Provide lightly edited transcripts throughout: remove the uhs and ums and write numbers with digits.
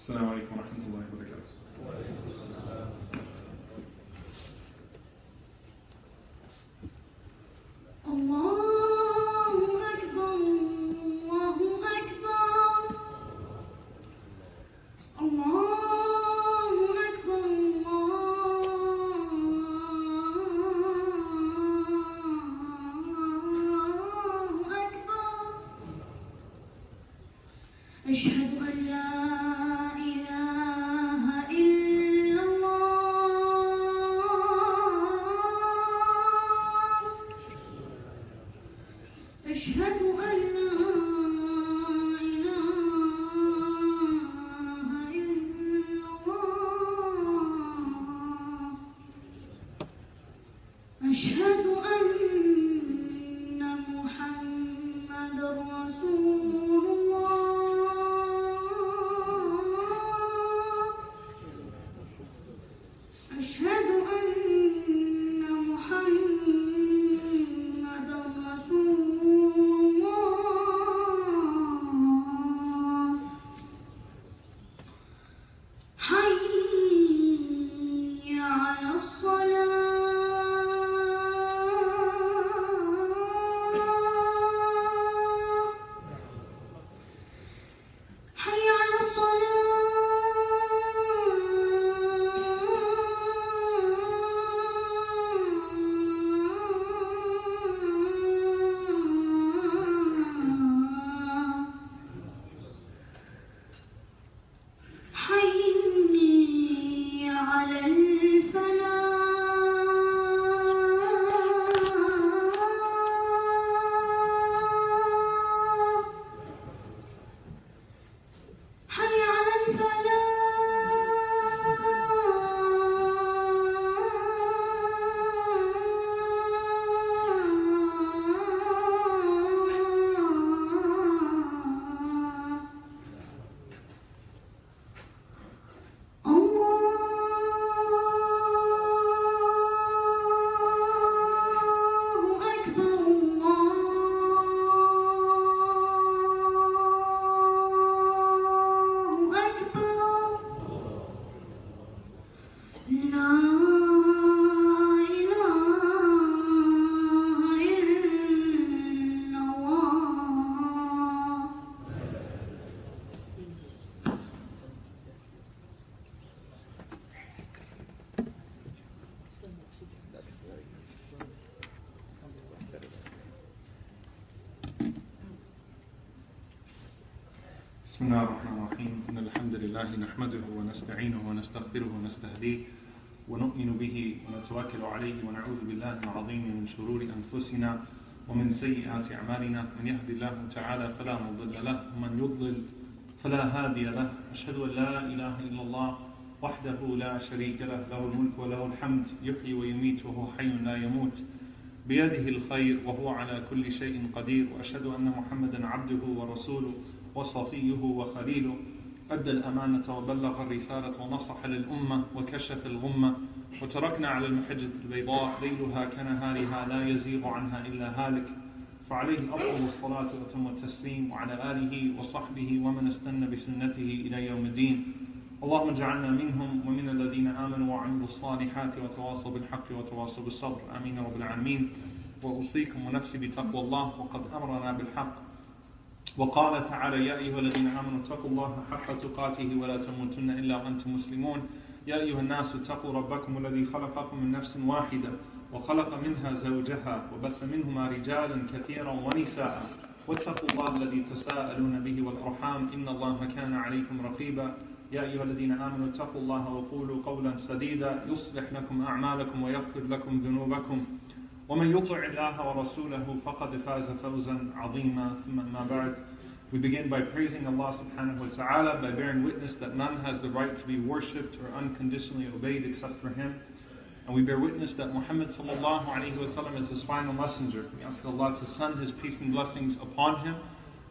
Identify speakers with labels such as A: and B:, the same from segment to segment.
A: Assalamu alaikum wa rahmatullahi wa barakatuh.
B: أشهد أن لا إله إلا الله أشهد أن لا إله إلا الله أشهد أن محمدًا رسول أشهد أن محمدًا رسول الله حي على الصلاة حي على الصلاة حي على الفلاح حي على
A: بسم الله الرحمن الرحيم إن الحمد لله نحمده ونستعينه ونستغفره ونستهديه ونؤمن به ونتوكل عليه ونعوذ بالله العظيم من شرور أنفسنا ومن سيئات أعمالنا من يهد الله تعالى فلا مضل له ومن يضلل فلا هادي له أشهد أن لا إله إلا الله وحده لا شريك له له الملك وله الحمد يحيي ويميت وهو حي لا يموت بيده الخير وهو على كل شيء قدير وأشهد أن محمدا عبده ورسوله وصفيه وخليله أدى الأمانة وبلغ الرسالة ونصح للأمة وكشف الغمة وتركنا على المحجة البيضاء ليلها كنهارها لا يزيغ عنها إلا هالك فعليه أفضل الصلاة وأتم التسليم وعلى آله وصحبه ومن استنى بسنته إلى يوم الدين اللهم اجعلنا منهم ومن الذين آمنوا وعملوا الصالحات وتواصوا بالحق وتواصوا بالصبر آمين رب العالمين وأوصيكم ونفسي بتقوى الله وقد أمرنا بالحق وقال تعالى يا أيها الذين آمنوا اتقوا الله حق تقاته ولا تموتن إلا وأنتم مسلمون يا أيها الناس اتقوا ربكم الذي خلقكم من نفس واحدة وخلق منها زوجها وبث منهما رجالا كثيرا ونساء واتقوا الله الذي تساءلون به والأرحام إن الله كان عليكم رقيبا يا أيها الذين آمنوا اتقوا الله وقولوا قولا سديدا يصلح لكم أعمالكم ويغفر لكم ذنوبكم ومن يطع الله ورسوله فقد فاز فوزا عظيما ثم ما بعد. We begin by praising Allah subhanahu wa ta'ala, by bearing witness that none has the right to be worshipped or unconditionally obeyed except for Him. And we bear witness that Muhammad sallallahu alayhi wa sallam is His final messenger. We ask Allah to send His peace and blessings upon Him,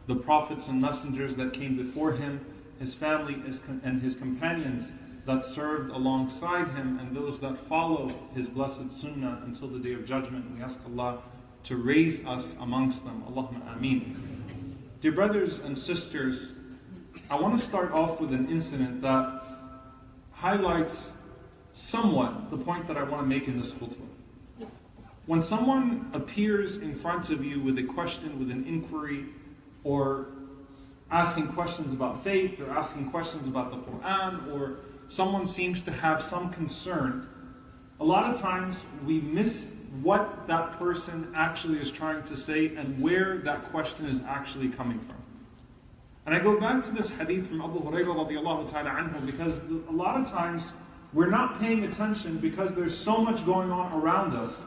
A: the prophets and messengers that came before Him, His family and His companions that served alongside Him, and those that follow His blessed sunnah until the day of judgment. We ask Allah to raise us amongst them. Allahumma ameen. Dear brothers and sisters, I want to start off with an incident that highlights somewhat the point that I want to make in this khutbah. When someone appears in front of you with a question, with an inquiry, or asking questions about faith, or asking questions about the Quran, or someone seems to have some concern, a lot of times we miss what that person actually is trying to say and where that question is actually coming from. And I go back to this hadith from Abu Hurairah radiallahu ta'ala anhu because a lot of times we're not paying attention because there's so much going on around us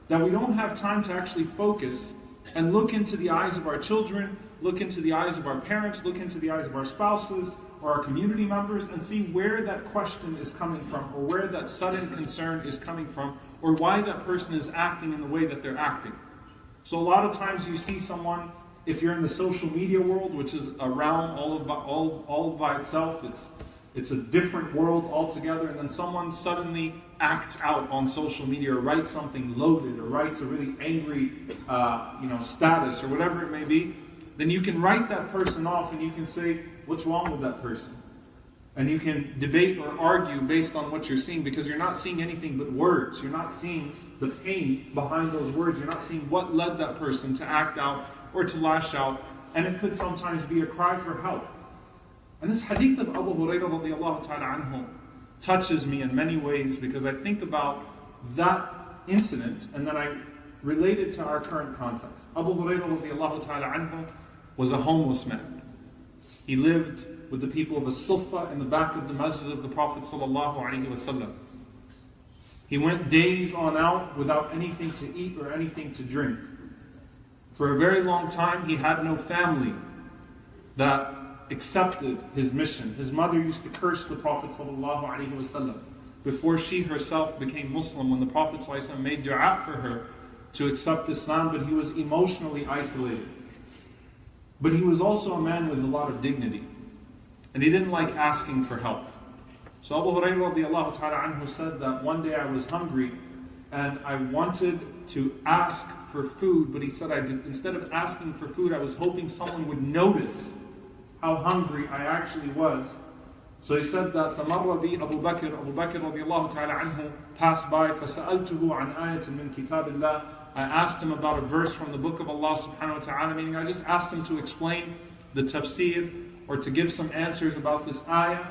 A: that we don't have time to actually focus and look into the eyes of our children, look into the eyes of our parents, look into the eyes of our spouses or our community members and see where that question is coming from or where that sudden concern is coming from or why that person is acting in the way that they're acting. So a lot of times you see someone, if you're in the social media world, which is a realm all by itself, it's a different world altogether, and then someone suddenly acts out on social media or writes something loaded or writes a really angry status or whatever it may be, then you can write that person off and you can say, what's wrong with that person? And you can debate or argue based on what you're seeing because you're not seeing anything but words. You're not seeing the pain behind those words. You're not seeing what led that person to act out or to lash out. And it could sometimes be a cry for help. And this hadith of Abu Hurairah radiallahu ta'ala anhu touches me in many ways because I think about that incident and then I relate it to our current context. Abu Hurairah radiallahu ta'ala anhu was a homeless man. He lived with the people of the Sufa in the back of the masjid of the Prophet sallallahu alaihi wasallam. He went days on out without anything to eat or anything to drink. For a very long time, he had no family that accepted his mission. His mother used to curse the Prophet ﷺ before she herself became Muslim when the Prophet ﷺ made dua for her to accept Islam, but he was emotionally isolated. But he was also a man with a lot of dignity. And he didn't like asking for help. So Abu Hurairah radiallahu ta'ala anhu said that one day I was hungry and I wanted to ask for food, but he said instead of asking for food, I was hoping someone would notice how hungry I actually was. So he said that فَمَرَّ بِي Abu Bakr radiallahu ta'ala anhu passed by فَسَأَلْتُهُ عَنْ آيَةٍ مِنْ كِتَابِ اللَّهِ. I asked him about a verse from the book of Allah subhanahu wa ta'ala, meaning I just asked him to explain the tafsir or to give some answers about this ayah.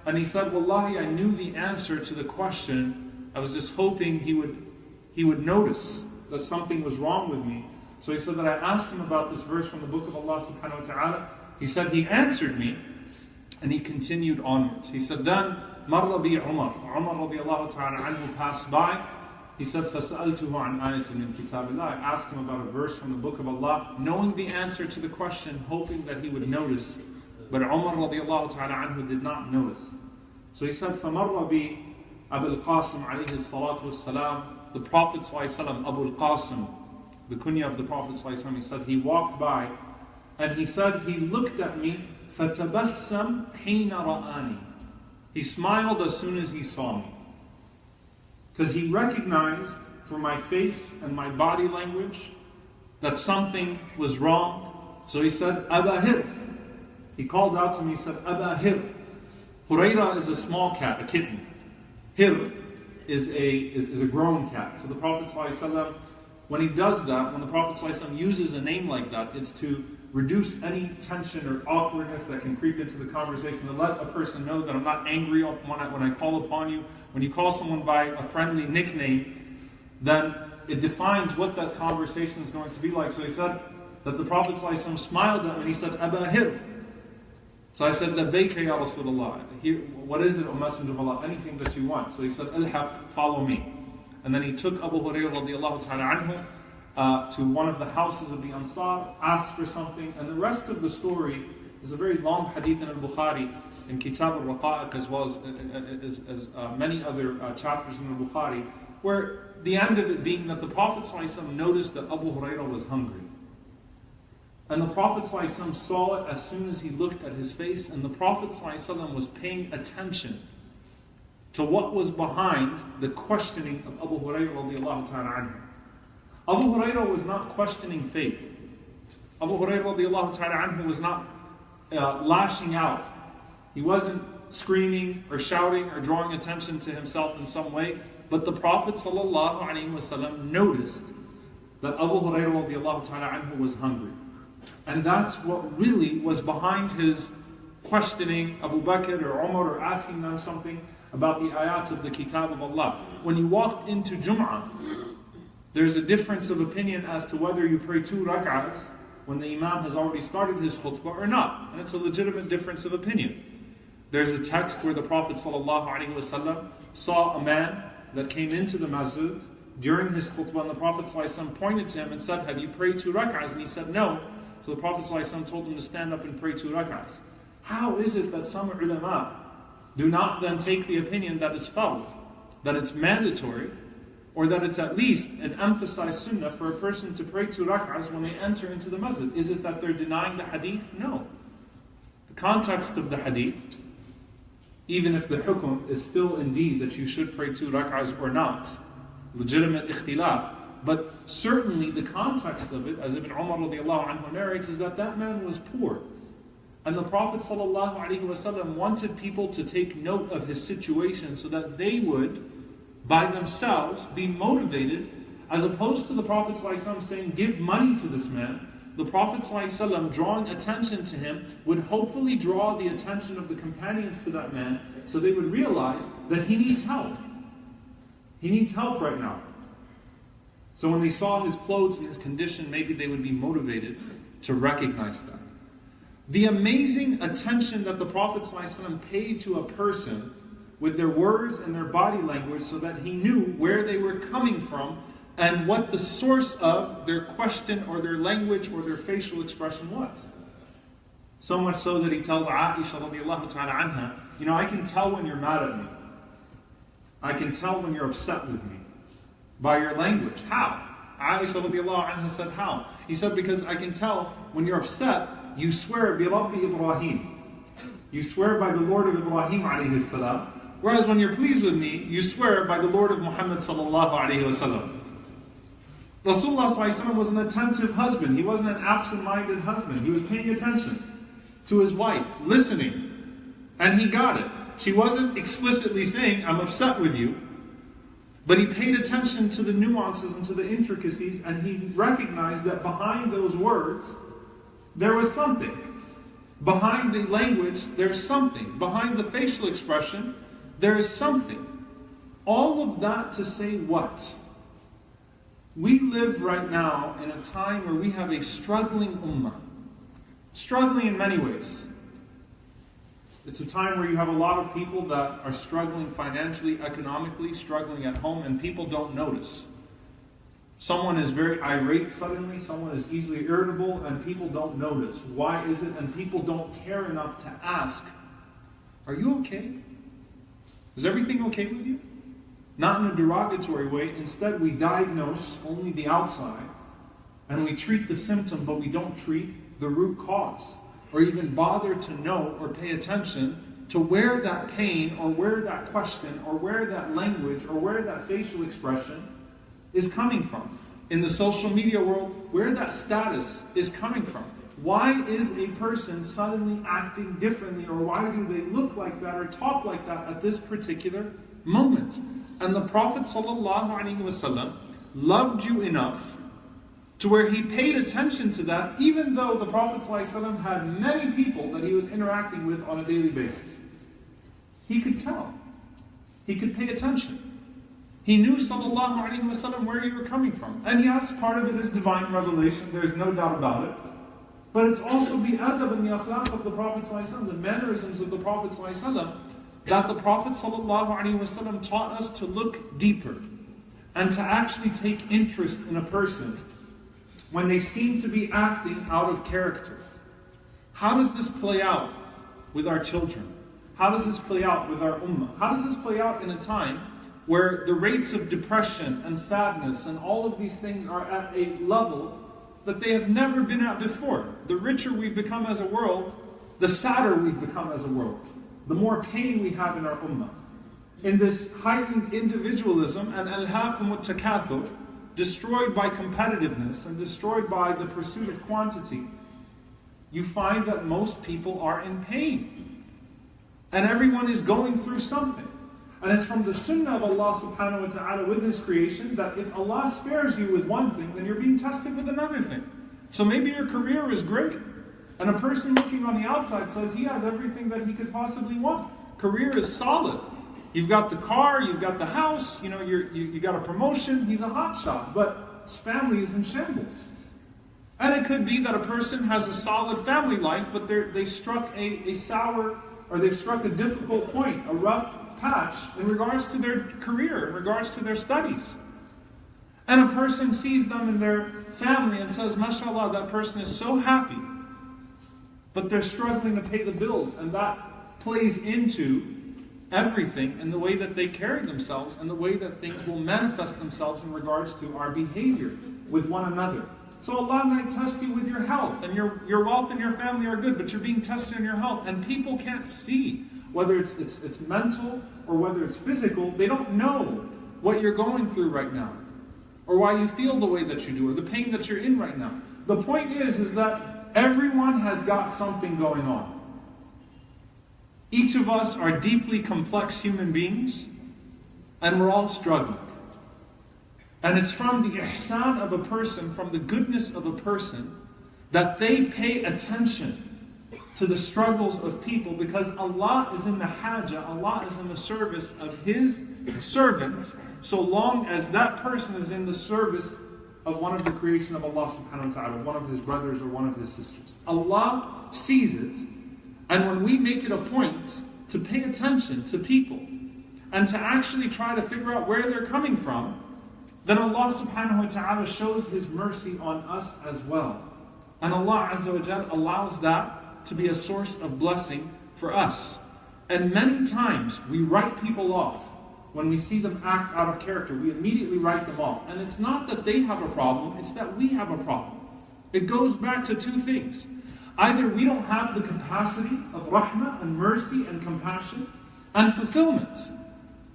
A: And he said, Wallahi, I knew the answer to the question. I was just hoping he would notice that something was wrong with me. So he said that I asked him about this verse from the book of Allah subhanahu wa ta'ala. He said he answered me and he continued onwards. He said then, Marra bi Umar radiallahu ta'ala anhu passed by. He said, فَسَأَلْتُهُ عَنْ آيَةٍ مِنْ كِتَابِ اللَّهِ. I asked him about a verse from the book of Allah, knowing the answer to the question, hoping that he would notice. But Umar radiallahu ta'ala anhu did not notice. So he said, فَمَرَّ بِي Abu al-Qasim alayhi salatu wassalam. The Prophet ﷺ, Abu al-Qasim, the kunya of the Prophet ﷺ, he said, he walked by and he said, he looked at me, فَتَبَسَّمْ حِينَ رَآنِي. He smiled as soon as he saw me. Because he recognized from my face and my body language that something was wrong. So he said, Aba Hir. He called out to me, he said, Aba Hir. Hurayra is a small cat, a kitten. Hir is a grown cat. So the Prophet ﷺ, when he does that, when the Prophet ﷺ uses a name like that, it's to reduce any tension or awkwardness that can creep into the conversation, to let a person know that I'm not angry when I call upon you. When you call someone by a friendly nickname, then it defines what that conversation is going to be like. So he said that the Prophet ﷺ smiled at me and he said, Aba Hir. So I said, Labbayka ya Rasulullah. What is it, O Messenger of Allah? Anything that you want. So he said, Ilhaq, follow me. And then he took Abu Hurairah radiallahu ta'ala anhu to one of the houses of the Ansar, asked for something, and the rest of the story is a very long hadith in al-Bukhari, in Kitab al-Raqa'iq, as well as many other chapters in al-Bukhari, where the end of it being that the Prophet ﷺ noticed that Abu Hurairah was hungry. And the Prophet ﷺ saw it as soon as he looked at his face, and the Prophet ﷺ was paying attention to what was behind the questioning of Abu Hurairah radiallahu ta'ala anhu. Abu Hurairah was not questioning faith. Abu Hurairah radiallahu ta'ala anhu was not lashing out He wasn't screaming or shouting or drawing attention to himself in some way. But the Prophet ﷺ noticed that Abu Hurairah radiallahu ta'ala anhu was hungry. And that's what really was behind his questioning Abu Bakr or Umar or asking them something about the ayat of the Kitab of Allah. When you walked into Jum'ah, there's a difference of opinion as to whether you pray 2 rak'ahs when the Imam has already started his khutbah or not. And it's a legitimate difference of opinion. There's a text where the Prophet ﷺ saw a man that came into the masjid during his khutbah, and the Prophet ﷺ pointed to him and said, have you prayed 2 rak'ahs? And he said, no. So the Prophet ﷺ told him to stand up and pray 2 rak'ahs. How is it that some ulama do not then take the opinion that it's fard, that it's mandatory, or that it's at least an emphasized sunnah for a person to pray 2 rak'ahs when they enter into the masjid? Is it that they're denying the hadith? No. The context of the hadith, even if the hukum is still indeed that you should pray 2 rak'ahs or not, legitimate ikhtilaf, but certainly the context of it, as Ibn Umar radiallahu anhu narrates, is that that man was poor. And the Prophet ﷺ wanted people to take note of his situation so that they would, by themselves, be motivated, as opposed to the Prophet ﷺ saying, give money to this man. The Prophet ﷺ drawing attention to him would hopefully draw the attention of the companions to that man so they would realize that he needs help. He needs help right now. So when they saw his clothes and his condition, maybe they would be motivated to recognize that. The amazing attention that the Prophet ﷺ paid to a person with their words and their body language so that he knew where they were coming from and what the source of their question or their language or their facial expression was. So much so that he tells Aisha radiallahu ta'ala anha, I can tell when you're mad at me. I can tell when you're upset with me by your language. How? Aisha radiallahu anha said, how? He said, because I can tell when you're upset, you swear bi Rabbi Ibrahim. You swear by the Lord of Ibrahim alayhi salam. Whereas when you're pleased with me, you swear by the Lord of Muhammad sallallahu alayhi wasallam. Rasulullah sallallahu alayhi wasallam was an attentive husband. He wasn't an absent-minded husband. He was paying attention to his wife, listening. And he got it. She wasn't explicitly saying, I'm upset with you. But he paid attention to the nuances and to the intricacies, and he recognized that behind those words, there was something. Behind the language, there's something. Behind the facial expression, there is something. All of that to say what? We live right now in a time where we have a struggling ummah. Struggling in many ways. It's a time where you have a lot of people that are struggling financially, economically, struggling at home, and people don't notice. Someone is very irate suddenly, someone is easily irritable, and people don't notice. Why is it? And people don't care enough to ask, are you okay? Is everything okay with you? Not in a derogatory way. Instead, we diagnose only the outside, and we treat the symptom, but we don't treat the root cause, or even bother to know or pay attention to where that pain, or where that question, or where that language, or where that facial expression is coming from. In the social media world, where that status is coming from. Why is a person suddenly acting differently, or why do they look like that or talk like that at this particular moment? And the Prophet ﷺ loved you enough to where he paid attention to that, even though the Prophet ﷺ had many people that he was interacting with on a daily basis. He could tell. He could pay attention. He knew ﷺ where you were coming from. And yes, part of it is divine revelation, there's no doubt about it. But it's also the adab and the akhlaq of the Prophet ﷺ, the mannerisms of the Prophet ﷺ, that the Prophet ﷺ taught us to look deeper and to actually take interest in a person when they seem to be acting out of character. How does this play out with our children? How does this play out with our ummah? How does this play out in a time where the rates of depression and sadness and all of these things are at a level that they have never been at before? The richer we've become as a world, the sadder we've become as a world. The more pain we have in our ummah. In this heightened individualism and alhaakum wat-takathur, destroyed by competitiveness and destroyed by the pursuit of quantity, you find that most people are in pain. And everyone is going through something. And it's from the sunnah of Allah subhanahu wa ta'ala with His creation that if Allah spares you with one thing, then you're being tested with another thing. So maybe your career is great. And a person looking on the outside says he has everything that he could possibly want. Career is solid. You've got the car, you've got the house, you got a promotion, he's a hotshot, but his family is in shambles. And it could be that a person has a solid family life, but they struck a sour, or they've struck a difficult point, a rough patch in regards to their career, in regards to their studies. And a person sees them in their family and says, mashallah, that person is so happy, but they're struggling to pay the bills, and that plays into everything in the way that they carry themselves and the way that things will manifest themselves in regards to our behavior with one another. So Allah might test you with your health, and your wealth and your family are good, but you're being tested in your health, and people can't see whether it's mental or whether it's physical. They don't know what you're going through right now, or why you feel the way that you do, or the pain that you're in right now. The point is that everyone has got something going on. Each of us are deeply complex human beings, and we're all struggling. And it's from the ihsan of a person, from the goodness of a person, that they pay attention to the struggles of people, because Allah is in the hajah, Allah is in the service of His servant, so long as that person is in the service of one of the creation of Allah subhanahu wa ta'ala, one of His brothers or one of His sisters. Allah sees it, and when we make it a point to pay attention to people, and to actually try to figure out where they're coming from, then Allah subhanahu wa ta'ala shows His mercy on us as well. And Allah azza wa jal allows that to be a source of blessing for us. And many times we write people off. When we see them act out of character, we immediately write them off. And it's not that they have a problem, it's that we have a problem. It goes back to two things. Either we don't have the capacity of rahmah and mercy and compassion and fulfillment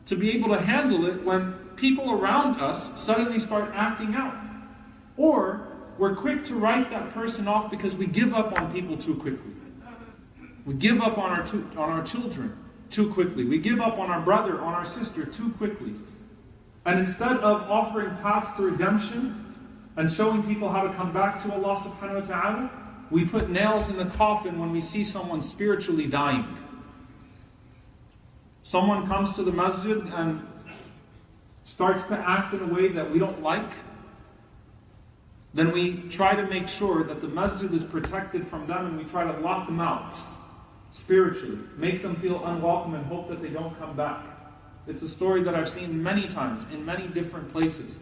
A: to be able to handle it when people around us suddenly start acting out. Or we're quick to write that person off because we give up on people too quickly. We give up on our children too quickly. We give up on our brother, on our sister too quickly. And instead of offering paths to redemption and showing people how to come back to Allah subhanahu wa ta'ala, we put nails in the coffin when we see someone spiritually dying. Someone comes to the masjid and starts to act in a way that we don't like, then we try to make sure that the masjid is protected from them, and we try to lock them out spiritually, make them feel unwelcome and hope that they don't come back. It's a story that I've seen many times in many different places,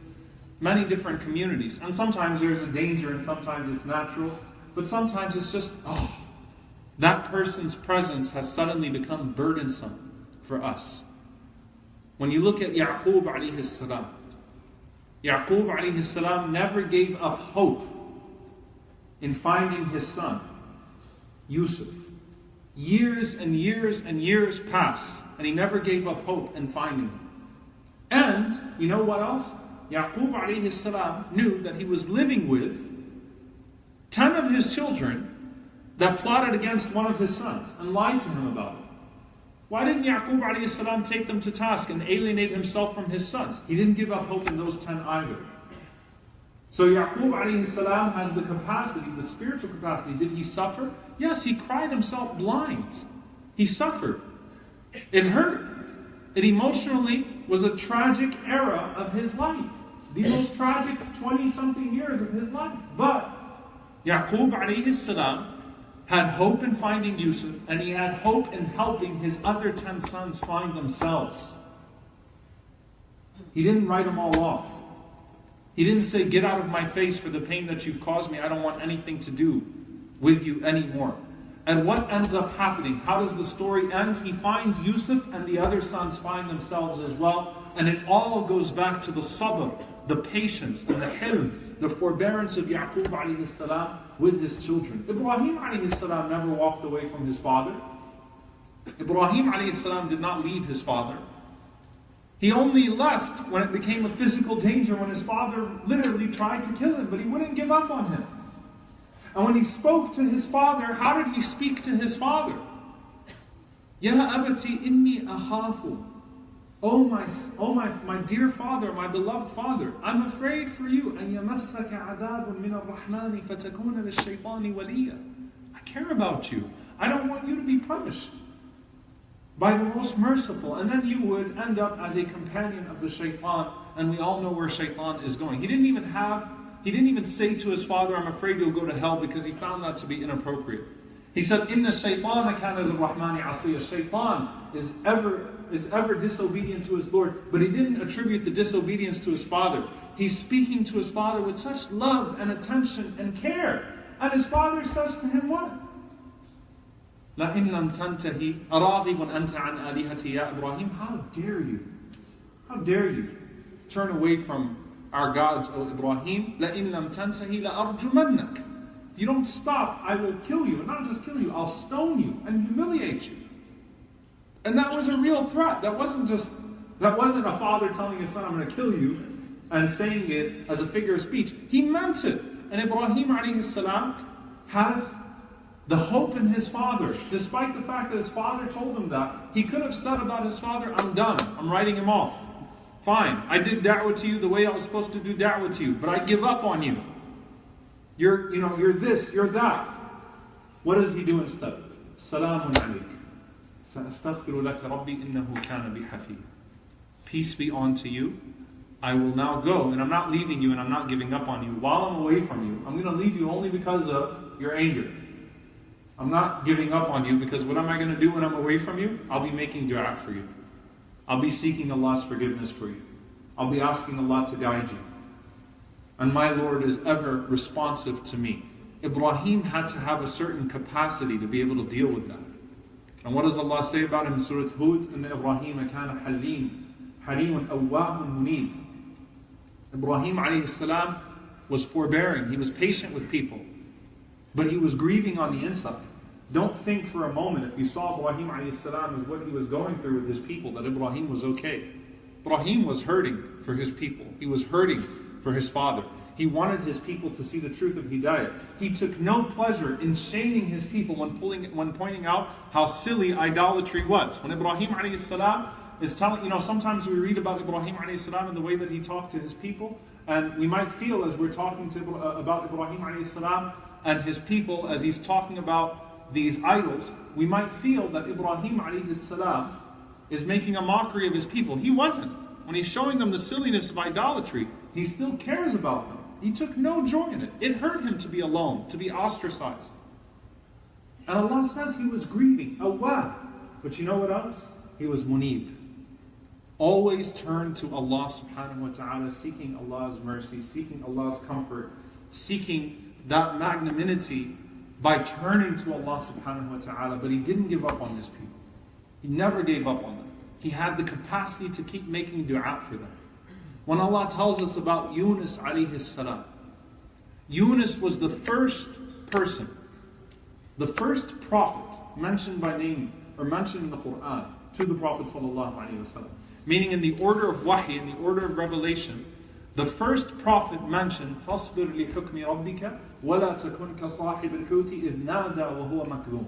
A: many different communities. And sometimes there's a danger and sometimes it's natural, but sometimes it's just, that person's presence has suddenly become burdensome for us. When you look at Yaqub alayhi salam, Yaqub alayhi salam never gave up hope in finding his son, Yusuf. Years and years and years passed, and he never gave up hope in finding him. And, you know what else? Yaqub alayhi salam knew that he was living with 10 of his children that plotted against one of his sons and lied to him about it. Why didn't Yaqub alayhi salam take them to task and alienate himself from his sons? He didn't give up hope in those 10 either. So Yaqub alayhi salam has the capacity, the spiritual capacity. Did he suffer? Yes, he cried himself blind. He suffered. It hurt. It emotionally was a tragic era of his life. The most tragic 20-something years of his life. But Yaqub alayhi salam had hope in finding Yusuf, and he had hope in helping his other 10 sons find themselves. He didn't write them all off. He didn't say, get out of my face for the pain that you've caused me. I don't want anything to do with you anymore. And what ends up happening? How does the story end? He finds Yusuf, and the other sons find themselves as well. And it all goes back to the sabr, the patience, and the hilm, the forbearance of Yaqub alayhi salam with his children. Ibrahim alayhi salam never walked away from his father. Ibrahim alayhi salam did not leave his father. He only left when it became a physical danger, when his father literally tried to kill him, but he wouldn't give up on him. And when he spoke to his father, how did he speak to his father? Ya abati inni akhafu. Oh my dear father, my beloved father, I'm afraid for you. أن يمسك عذاب من الرحمن فتكون للشيطان وليا. I care about you. I don't want you to be punished by the most merciful. And then you would end up as a companion of the shaitan. And we all know where shaitan is going. He didn't even say to his father, I'm afraid you'll go to hell, because he found that to be inappropriate. He said, Inna shaytana kana lirrahmani asiya. Shaitan is ever disobedient to his Lord. But he didn't attribute the disobedience to his father. He's speaking to his father with such love and attention and care. And his father says to him what? لَإِن لَمْ تَنْتَهِ أَرَاغِبٌ أَنْتَ عَنْ آلِهَتِي يَا إِبْرَاهِيمُ. How dare you? How dare you turn away from our gods, O Ibrahim? لَإِن لَمْ تَنْتَهِ لَأَرْجُمَنَّكَ. If you don't stop, I will kill you. And not just kill you, I'll stone you and humiliate you. And that was a real threat. That wasn't a father telling his son, I'm going to kill you, and saying it as a figure of speech. He meant it. And Ibrahim alayhi salam has the hope in his father, despite the fact that his father told him that. He could have said about his father, I'm done. I'm writing him off. Fine, I did da'wah to you the way I was supposed to do da'wah to you, but I give up on you. You're this, you're that. What does he do instead? Salamun alayk. Sa'astaghfiru laka rabbi innahu kana bi hafiy. Peace be unto you. I will now go, and I'm not leaving you, and I'm not giving up on you. While I'm away from you, I'm going to leave you only because of your anger. I'm not giving up on you, because what am I going to do when I'm away from you? I'll be making dua for you. I'll be seeking Allah's forgiveness for you. I'll be asking Allah to guide you. And my Lord is ever responsive to me. Ibrahim had to have a certain capacity to be able to deal with that. And what does Allah say about him in Surah Hud? Inna Ibrahim kana halimun awwahun munib. Ibrahim alayhi salam was forbearing. He was patient with people. But he was grieving on the inside. Don't think for a moment, if you saw Ibrahim alayhi salam as what he was going through with his people, that Ibrahim was okay. Ibrahim was hurting for his people. He was hurting for his father. He wanted his people to see the truth of Hidayah. He took no pleasure in shaming his people when pointing out how silly idolatry was. When Ibrahim alayhi salam is telling, sometimes we read about Ibrahim alayhi salam and the way that he talked to his people, and we might feel as we're talking about Ibrahim alayhi salam and his people, as he's talking about these idols, we might feel that Ibrahim alayhi salam is making a mockery of his people. He wasn't. When he's showing them the silliness of idolatry, he still cares about them. He took no joy in it. It hurt him to be alone, to be ostracized. And Allah says he was grieving, awwah. But you know what else? He was munib. Always turn to Allah subhanahu wa ta'ala, seeking Allah's mercy, seeking Allah's comfort, seeking that magnanimity by turning to Allah subhanahu wa ta'ala. But he didn't give up on his people. He never gave up on them. He had the capacity to keep making dua for them. When Allah tells us about Yunus alayhi salam, Yunus was the first person, the first prophet mentioned by name or mentioned in the Quran to the Prophet sallallahu alaihi wasallam. Meaning in the order of wahy, in the order of revelation, the first prophet mentioned فَاصْبِرْ لِحُكْمِ رَبِّكَ وَلَا تَكُنْ كَصَاحِبِ الْحُوتِ إِذْ نَادَى وَهُوَ مَكْذُومٌ.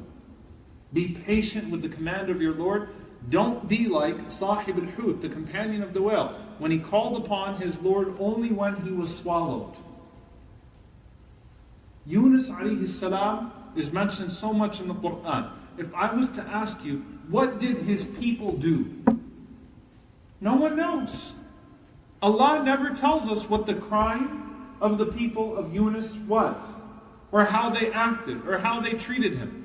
A: Be patient with the command of your Lord. Don't be like Sahib al-Hut, the companion of the whale, when he called upon his Lord only when he was swallowed. Yunus alayhi salam is mentioned so much in the Quran. If I was to ask you, what did his people do? No one knows. Allah never tells us what the crime of the people of Yunus was, or how they acted, or how they treated him.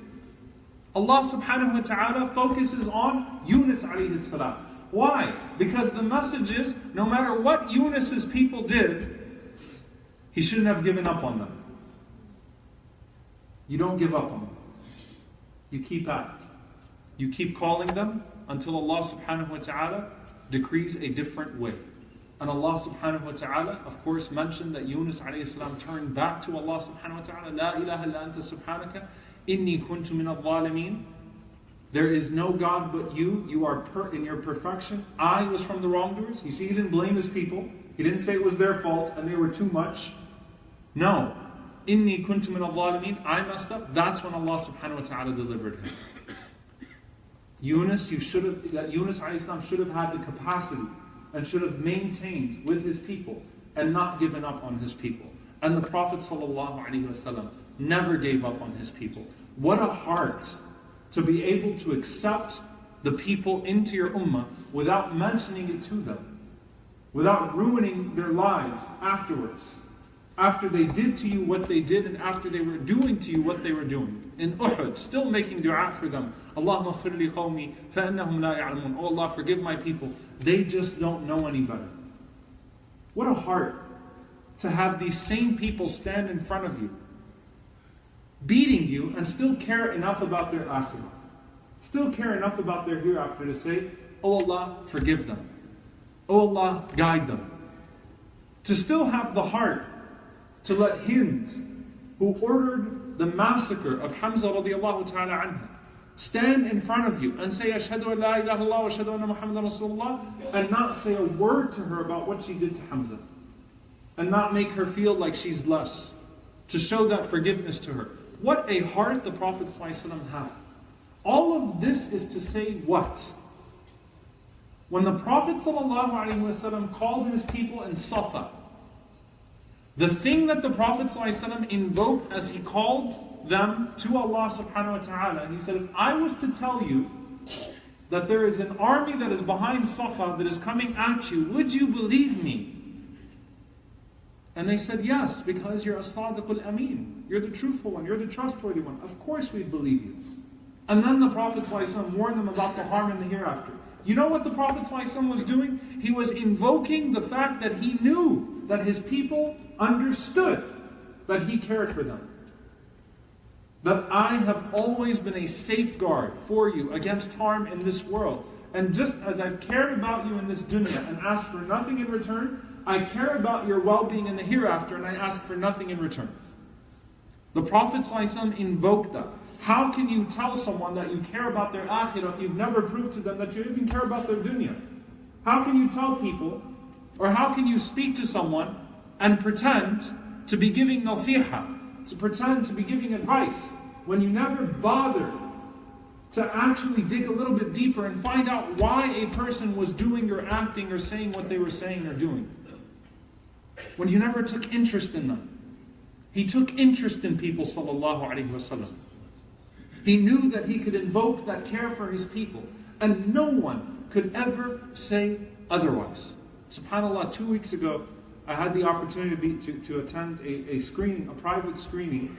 A: Allah subhanahu wa ta'ala focuses on Yunus alayhi salam. Why? Because the message is, no matter what Yunus's people did, he shouldn't have given up on them. You don't give up on them. You keep at it. You keep calling them until Allah subhanahu wa ta'ala decrees a different way. And Allah subhanahu wa ta'ala, of course, mentioned that Yunus alayhi salam turned back to Allah subhanahu wa ta'ala. La ilaha illa anta subhanaka. Inni kuntu min al-zalimin. There is no God but you. You are in your perfection. I was from the wrongdoers. You see, he didn't blame his people. He didn't say it was their fault and they were too much. No. Inni kuntu min al-zalimin. I messed up. That's when Allah subhanahu wa ta'ala delivered him. Yunus alayhi salam should have had the capacity and should have maintained with his people and not given up on his people. And the Prophet ﷺ never gave up on his people. What a heart to be able to accept the people into your ummah without mentioning it to them, without ruining their lives afterwards, after they did to you what they did and after they were doing to you what they were doing. In Uhud, still making dua for them. Allahumma ighfir li qawmi fa'annahum la ya'lamun. Oh Allah, forgive my people. They just don't know any better. What a heart to have these same people stand in front of you, beating you, and still care enough about their akhirah. Still care enough about their hereafter to say, oh Allah, forgive them. Oh Allah, guide them. To still have the heart to let Hind, who ordered the massacre of Hamza radiallahu ta'ala anhu, stand in front of you and say, Ashhadu an la ilaha illallah wa ashhadu anna Muhammadan Rasulullah, and not say a word to her about what she did to Hamza. And not make her feel like she's less. To show that forgiveness to her. What a heart the Prophet ﷺ had. All of this is to say what? When the Prophet ﷺ called his people in Safa, the thing that the Prophet ﷺ invoked as he called them to Allah subhanahu wa ta'ala, he said, if I was to tell you that there is an army that is behind Safa that is coming at you, would you believe me? And they said, yes, because you're as-sadiq al-amin. You're the truthful one, you're the trustworthy one. Of course we believe you. And then the Prophet ﷺ warned them about the harm in the hereafter. You know what the Prophet ﷺ was doing? He was invoking the fact that he knew that his people understood that he cared for them. That I have always been a safeguard for you against harm in this world. And just as I've cared about you in this dunya and asked for nothing in return, I care about your well-being in the hereafter and I ask for nothing in return. The Prophet ﷺ invoked that. How can you tell someone that you care about their akhirah if you've never proved to them that you even care about their dunya? How can you tell people, or how can you speak to someone and pretend to be giving nasiha, to pretend to be giving advice, when you never bother to actually dig a little bit deeper and find out why a person was doing or acting or saying what they were saying or doing? When you never took interest in them. He took interest in people, sallallahu alaihi wasallam. He knew that he could invoke that care for his people, and no one could ever say otherwise. SubhanAllah, 2 weeks ago, I had the opportunity to attend a screening, a private screening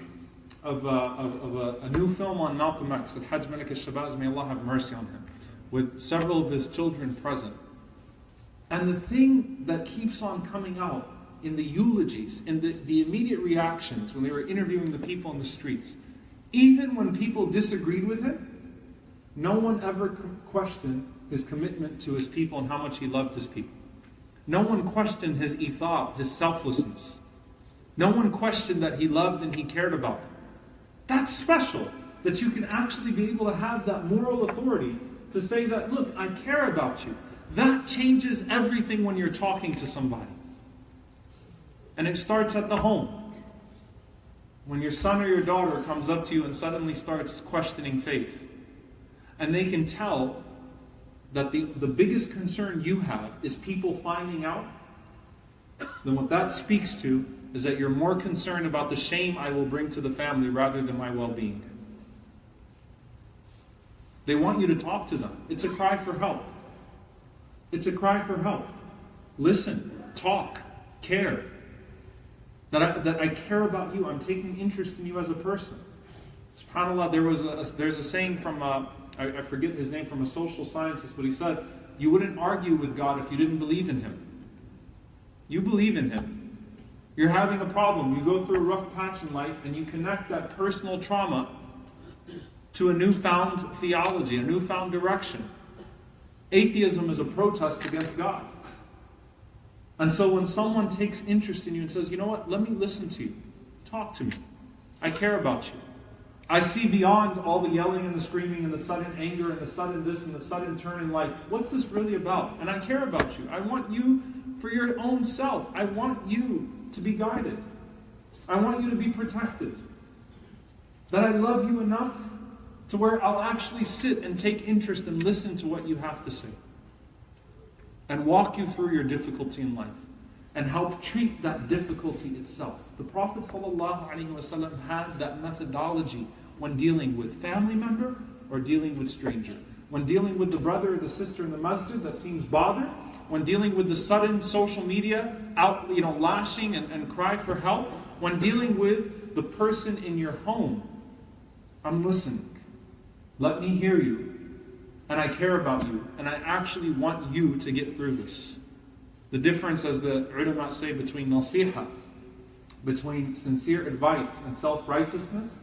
A: of a new film on Malcolm X, Al-Hajj Malik al-Shabazz, may Allah have mercy on him, with several of his children present. And the thing that keeps on coming out in the eulogies, in the immediate reactions when they were interviewing the people in the streets, even when people disagreed with him, no one ever questioned his commitment to his people and how much he loved his people. No one questioned his ithar, his selflessness. No one questioned that he loved and he cared about them. That's special, that you can actually be able to have that moral authority to say that, look, I care about you. That changes everything when you're talking to somebody. And it starts at the home. When your son or your daughter comes up to you and suddenly starts questioning faith, and they can tell that the biggest concern you have is people finding out, then what that speaks to is that you're more concerned about the shame I will bring to the family rather than my well-being. They want you to talk to them. It's a cry for help. It's a cry for help. Listen, talk, care. That I care about you. I'm taking interest in you as a person. SubhanAllah, there's a saying from, I forget his name, from a social scientist, but he said, you wouldn't argue with God if you didn't believe in Him. You believe in Him. You're having a problem. You go through a rough patch in life and you connect that personal trauma to a newfound theology, a newfound direction. Atheism is a protest against God. And so when someone takes interest in you and says, you know what, let me listen to you. Talk to me. I care about you. I see beyond all the yelling and the screaming and the sudden anger and the sudden this and the sudden turn in life. What's this really about? And I care about you. I want you for your own self. I want you to be guided. I want you to be protected. That I love you enough to where I'll actually sit and take interest and listen to what you have to say and walk you through your difficulty in life and help treat that difficulty itself. The Prophet ﷺ had that methodology when dealing with family member or dealing with stranger. When dealing with the brother or the sister in the masjid that seems bothered. When dealing with the sudden social media out, lashing and cry for help. When dealing with the person in your home. I'm listening. Let me hear you. And I care about you. And I actually want you to get through this. The difference, as the ulama say, between nasiha, between sincere advice and self-righteousness,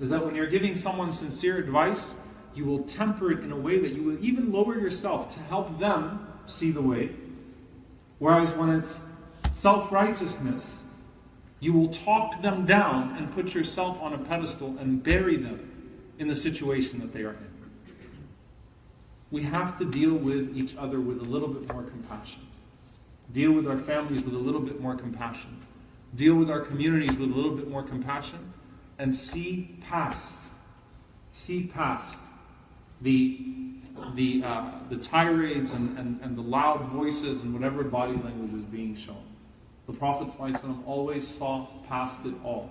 A: is that when you're giving someone sincere advice, you will temper it in a way that you will even lower yourself to help them see the way. Whereas when it's self-righteousness, you will talk them down and put yourself on a pedestal and bury them in the situation that they are in. We have to deal with each other with a little bit more compassion. Deal with our families with a little bit more compassion. Deal with our communities with a little bit more compassion. And see past the tirades and the loud voices and whatever body language is being shown. The Prophet ﷺ always saw past it all.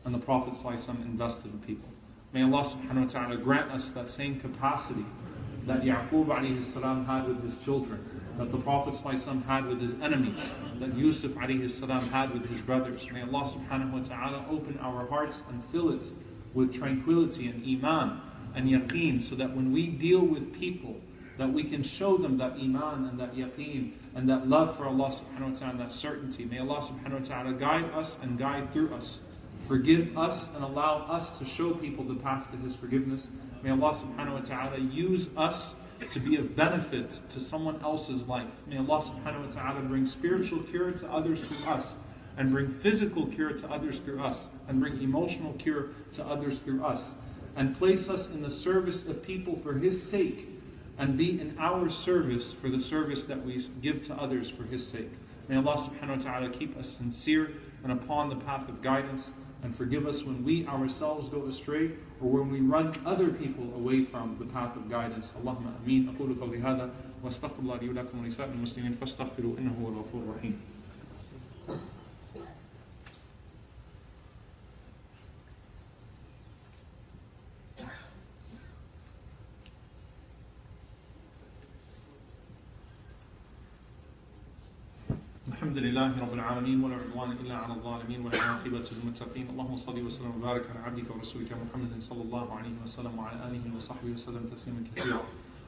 A: And the Prophet ﷺ invested in people. May Allah subhanahu wa ta'ala grant us that same capacity that Yaqub alayhi salam had with his children, that the Prophet ﷺ had with his enemies, that Yusuf alayhi salam had with his brothers. May Allah subhanahu wa ta'ala open our hearts and fill it with tranquility and iman and yaqeen, so that when we deal with people, that we can show them that iman and that yaqeen and that love for Allah subhanahu wa ta'ala and that certainty. May Allah subhanahu wa ta'ala guide us and guide through us. Forgive us and allow us to show people the path to His forgiveness. May Allah subhanahu wa ta'ala use us to be of benefit to someone else's life. May Allah subhanahu wa ta'ala bring spiritual cure to others through us, and bring physical cure to others through us, and bring emotional cure to others through us, and place us in the service of people for His sake, and be in our service for the service that we give to others for His sake. May Allah subhanahu wa ta'ala keep us sincere and upon the path of guidance, and forgive us when we ourselves go astray, or when we run other people away from the path of guidance. Allahumma ameen. أقول قولي هذا واستغفر الله لي ولكم ولسائر المسلمين فاستغفروا إنه هو الغفور الرحيم. الحمد لله رب العالمين ولا عدوان إلا على الظالمين والعاقبة للمتقين. اللهم صل وسلم وبارك على عبدك ورسولك محمد صلى الله عليه وسلم وعلى آله وصحبه وسلم تسليما كثيرا.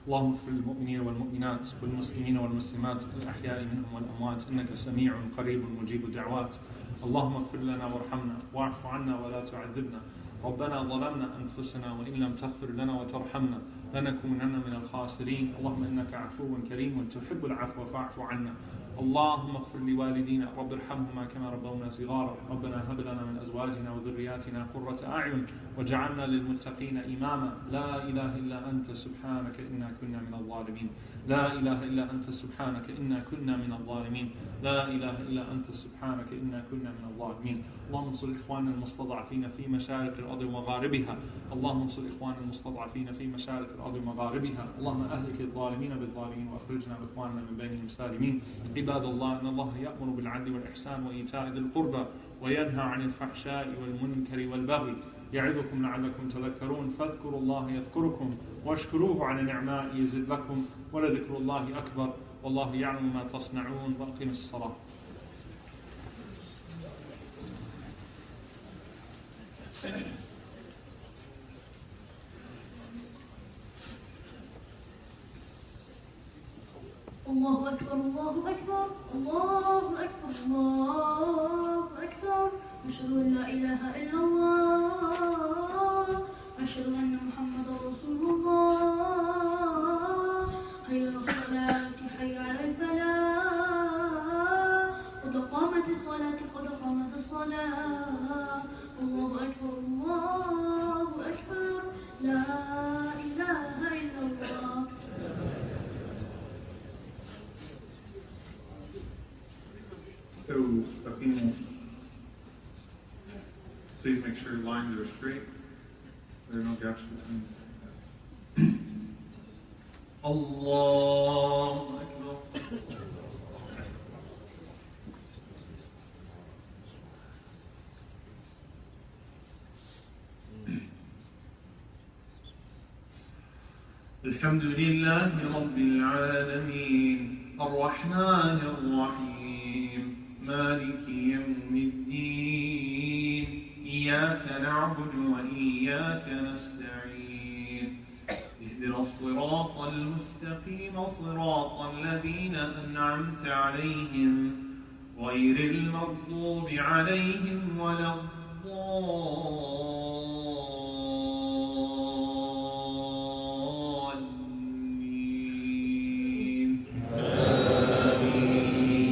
A: اللهم اغفر للمؤمنين والمؤمنات والمسلمين والمسلمات الأحياء منهم والأموات إنك سميع قريب مجيب الدعوات. اللهم اغفر لنا وارحمنا واعف عنا ولا تعذبنا. ربنا ظلمنا أنفسنا وإن لم تغفر لنا وترحمنا لنكونن من الخاسرين. اللهم إنك عفو كريم وتحب العفو فاعف عنا. اللهم اغفر لوالدينا رب ارحمهما كما ربونا صغارا. ربنا هب لنا من أزواجنا وذرياتنا قرة أعين واجعلنا للمتقين إماما. لا إله إلا أنت سبحانك إنا كنا من الظالمين. لا إله إلا أنت سبحانك إنا كنا من الظالمين. لا إله إلا أنت سبحانك إنا كنا من الظالمين. اللهم انصر إخواننا المستضعفين في مشارق الأرض ومغاربها. اللهم انصر إخواننا المستضعفين في مشارق الأرض ومغاربها. اللهم أهلك الظالمين بالظالمين وأخرجنا بإخواننا من بينهم سالمين. عباد الله إن الله يأمر بالعدل والإحسان وإيتاء ذي القربى وينهى عن الفحشاء والمنكر والبغي يعظكم لعلكم تذكرون. فاذكروا الله يذكركم واشكروه على نعمائه يزد لكم ولذكر الله أكبر والله يعلم ما تصنعون. وأقم الصلاة.
B: الله أكبر الله أكبر الله أكبر الله أكبر. أشهد أن لا إله إلا الله أشهد أن محمدا رسول الله. حي على الصلاة حي على الفلاح قد قامت الصلاة قد قامت الصلاة. الله أكبر الله أكبر لا إله إلا الله.
A: Please make sure your lines are straight. There are no gaps between. الله أكبر. الحمد لله رب العالمين الرحمن الرحيم مالك يوم الدين إياك نعبد وإياك نستعين اهدنا الصراط المستقيم صراط الذين أنعمت عليهم غير المغضوب عليهم ولا الضالين آمين.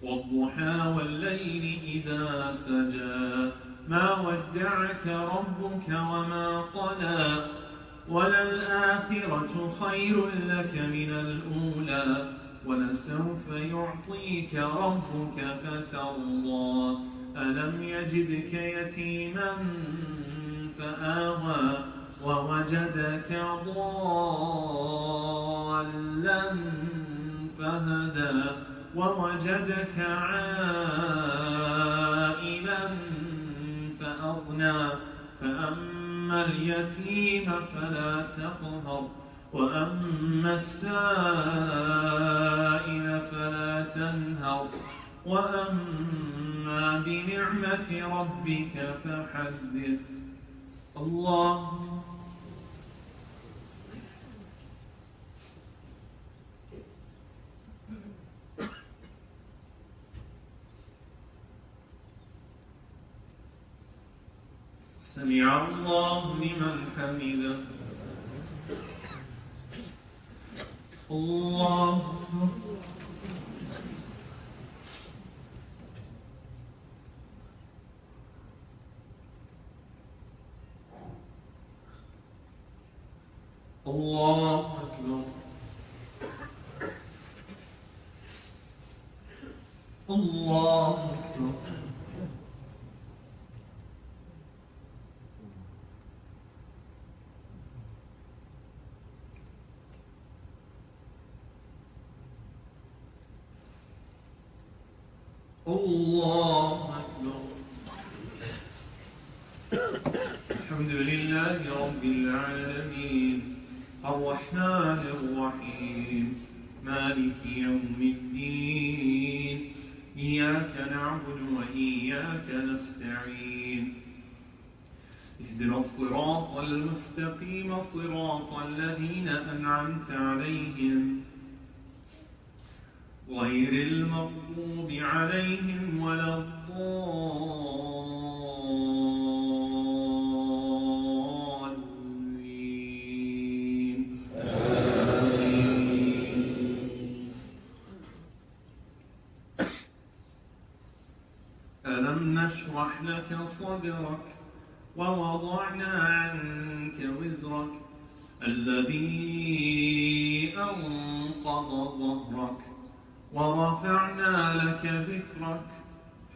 A: والضحى والليل إذا سجى ما ودعك ربك وما قلى وللآخرة خير لك من الأولى ولسوف يعطيك ربك فترضى ألم يجدك يتيما فآوى ووجدك ضالا فهدى ووجدك عائلا فأغنى فأما اليتيم فلا تقهر وأما السائل فلا تنهر وأما بنعمة ربك فحدث. الله سمع الله لمن حمده. الله الله أكبر. الله أكبر. الله أكبر. الحمد لله رب العالمين الرحمن الرحيم مالك يوم الدين إياك نعبد وإياك نستعين اهدنا الصراط المستقيم صراط الذين أنعمت عليهم غير المغضوب عليهم ولا الضالين آمين. ألم نشرح لك صدرك ووضعنا عنك وزرك الذي أنقض ظهرك ورفعنا لك ذكرك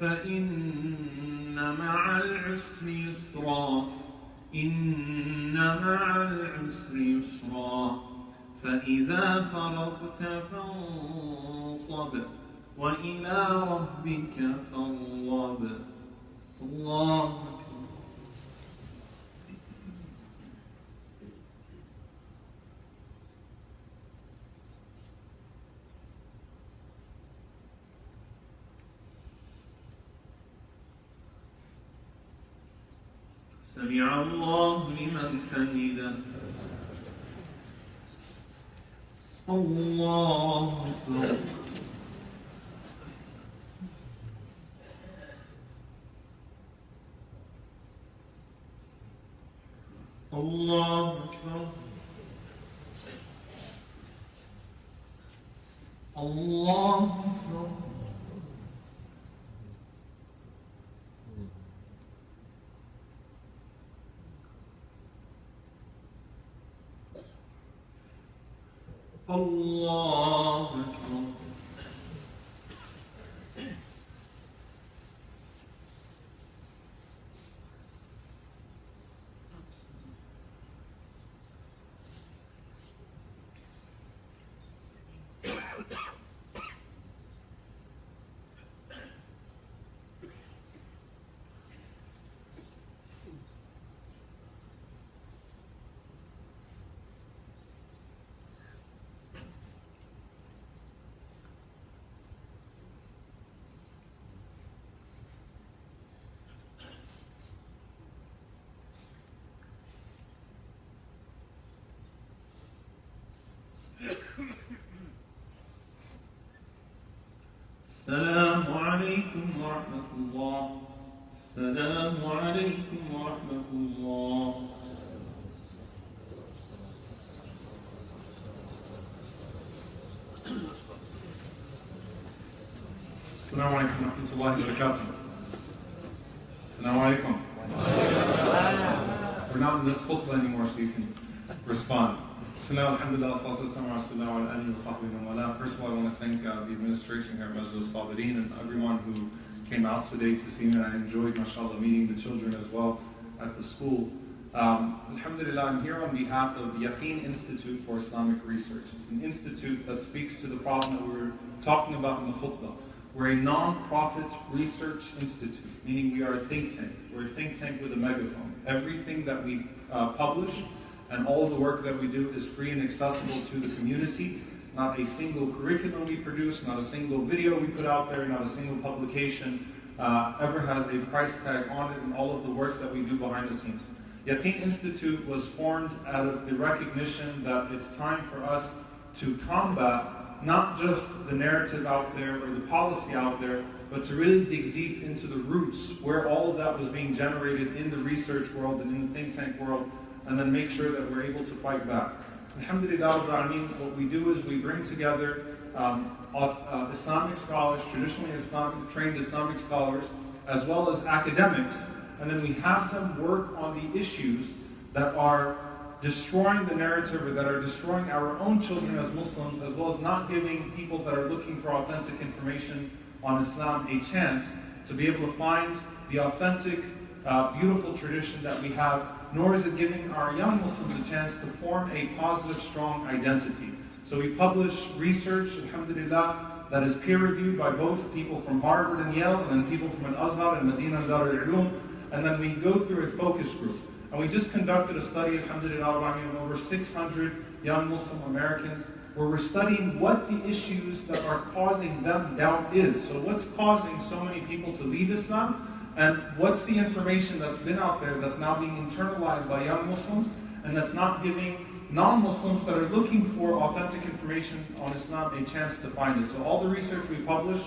A: فإن مع العسر يسرا إن مع العسر يسرا فإذا فرغت فانصب وإلى ربك فارغب. الله سمع الله لمن حمده. الله أكبر. الله أكبر. الله أكبر. الله أكبر. السلام عليكم ورحمة الله. السلام عليكم ورحمة الله. السلام عليكم ورحمة الله وبركاته. السلام عليكم. We're not in the Khutba anymore, so you can respond. Bismillah, alhamdulillah, salatu wassalamu ala rasulillah wa ala alihi wa sahbihi wa wala. First of all, I want to thank the administration here at Masjid al-Sabirin and everyone who came out today to see me. And I enjoyed, mashallah, meeting the children as well at the school. Alhamdulillah, I'm here on behalf of the Yaqeen Institute for Islamic Research. It's an institute that speaks to the problem that we were talking about in the Khutba. We're a non-profit research institute, meaning we are a think tank. We're a think tank with a megaphone. Everything that we publish and all the work that we do is free and accessible to the community. Not a single curriculum we produce, not a single video we put out there, not a single publication ever has a price tag on it, and all of the work that we do behind the scenes. Yaqeen Institute was formed out of the recognition that it's time for us to combat not just the narrative out there or the policy out there, but to really dig deep into the roots where all of that was being generated in the research world and in the think tank world, and then make sure that we're able to fight back. Alhamdulillah, what we do is we bring together Islamic scholars, traditionally trained Islamic scholars, as well as academics, and then we have them work on the issues that are destroying the narrative or that are destroying our own children as Muslims, as well as not giving people that are looking for authentic information on Islam a chance to be able to find the authentic, beautiful tradition that we have, nor is it giving our young Muslims a chance to form a positive, strong identity. So we publish research, alhamdulillah, that is peer-reviewed by both people from Harvard and Yale, and then people from Al-Azhar and Medina and Dar al-Ulum, and then we go through a focus group. And we just conducted a study, alhamdulillah, of over 600 young Muslim Americans, where we're studying what the issues that are causing them doubt is. So what's causing so many people to leave Islam? And what's the information that's been out there that's now being internalized by young Muslims and that's not giving non-Muslims that are looking for authentic information on Islam a chance to find it? So all the research we publish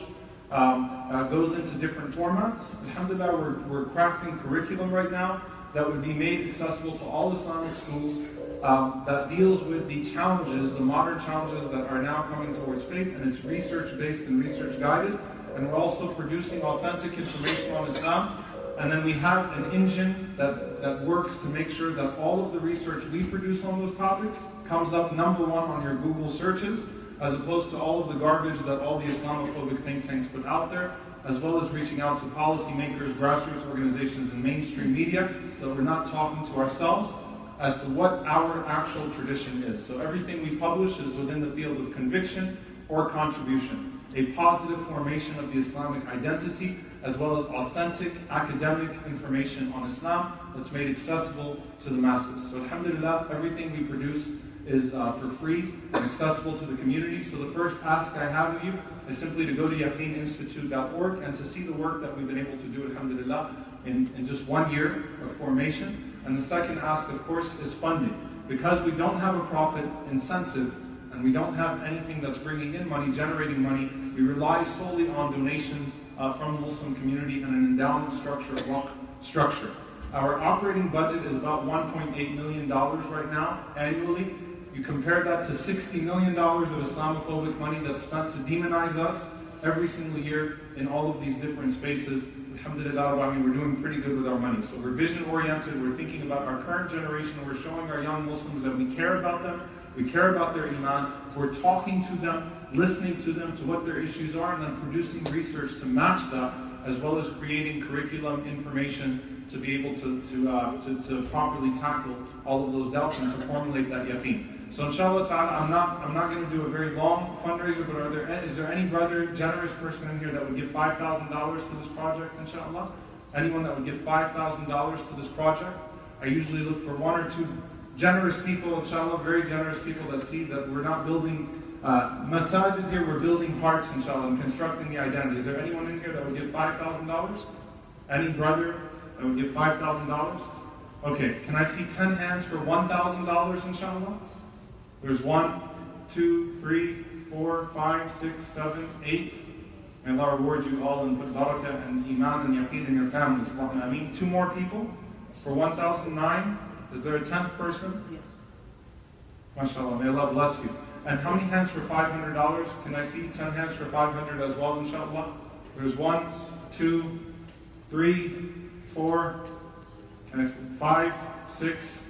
A: goes into different formats. Alhamdulillah, we're crafting curriculum right now that would be made accessible to all Islamic schools that deals with the challenges, the modern challenges that are now coming towards faith, and it's research-based and research-guided. And we're also producing authentic information on Islam. And then we have an engine that works to make sure that all of the research we produce on those topics comes up #1 on your Google searches, as opposed to all of the garbage that all the Islamophobic think tanks put out there, as well as reaching out to policymakers, grassroots organizations, and mainstream media, so that we're not talking to ourselves as to what our actual tradition is. So everything we publish is within the field of conviction or contribution. A positive formation of the Islamic identity, as well as authentic academic information on Islam that's made accessible to the masses. So alhamdulillah, everything we produce is for free and accessible to the community. So the first ask I have of you is simply to go to yaqeeninstitute.org and to see the work that we've been able to do, alhamdulillah, in just 1 year of formation. And the second ask, of course, is funding. Because we don't have a profit incentive, and we don't have anything that's bringing in money, generating money, we rely solely on donations from the Muslim community and an endowment structure, a waqf structure. Our operating budget is about $1.8 million right now, annually. You compare that to $60 million of Islamophobic money that's spent to demonize us every single year in all of these different spaces. Alhamdulillah, we're doing pretty good with our money. So we're vision-oriented, we're thinking about our current generation, and we're showing our young Muslims that we care about them, we care about their iman, we're talking to them, listening to them, to what their issues are, and then producing research to match that, as well as creating curriculum information to be able to properly tackle all of those doubts and to formulate that yaqeen. So inshallah ta'ala, I'm not going to do a very long fundraiser, but is there any brother, generous person in here that would give $5,000 to this project, inshallah? Anyone that would give $5,000 to this project? I usually look for 1 or 2 generous people, inshallah, very generous people that see that we're not building masajid here, we're building hearts, inshallah, and constructing the identity. Is there anyone in here that would give $5,000? Any brother that would give $5,000? Okay, can I see 10 hands for $1,000, inshallah? There's 1, 2, 3, 4, 5, 6, 7, 8, May Allah reward you all and put barakah and iman and yaqeen in your families. Allahumma ameen. 2 more people for 1,009. Is there a 10th person?
C: Yes.
A: MashaAllah. May Allah bless you. And how many hands for $500? Can I see 10 hands for 500 as well, inshallah? There's 1, 2, 3, 4. Can I see 5, 6,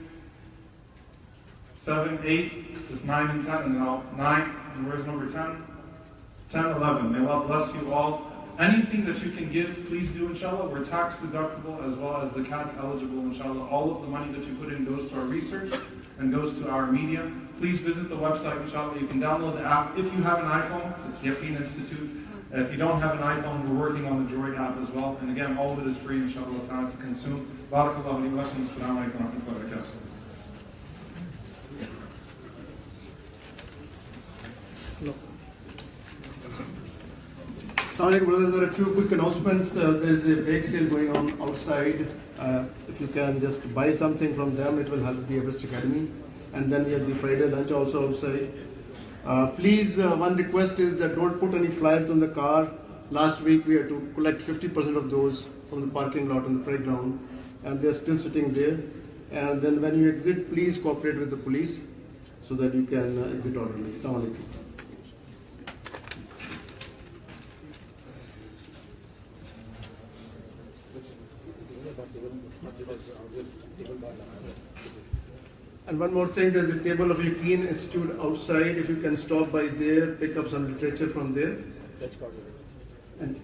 A: 7, 8? Just 9 and 10, and then 9. And where's number 10? 10, 11. May Allah bless you all. Anything that you can give, please do, inshallah. We're tax deductible as well as zakat eligible, inshallah. All of the money that you put in goes to our research and goes to our media. Please visit the website, inshallah. You can download the app. If you have an iPhone, it's Yaqeen Institute. If you don't have an iPhone, we're working on the Droid app as well. And again, all of it is free, inshallah, to consume. Barakallahu li wa lakum. Assalamu alaikum wa rahmatullahi wa barakatuh.
D: Assalamu alaikum, brothers. There are a few quick announcements. There's a bake sale going on outside. If you can just buy something from them, it will help the Everest Academy. And then we have the Friday lunch also outside. Please, one request is that don't put any flyers on the car. Last week we had to collect 50% of those from the parking lot on the playground, and they are still sitting there. And then when you exit, please cooperate with the police so that you can exit orderly. Assalamu alaikum. And one more thing, there's a table of Yaqeen Institute outside. If you can stop by there, pick up some literature from there. And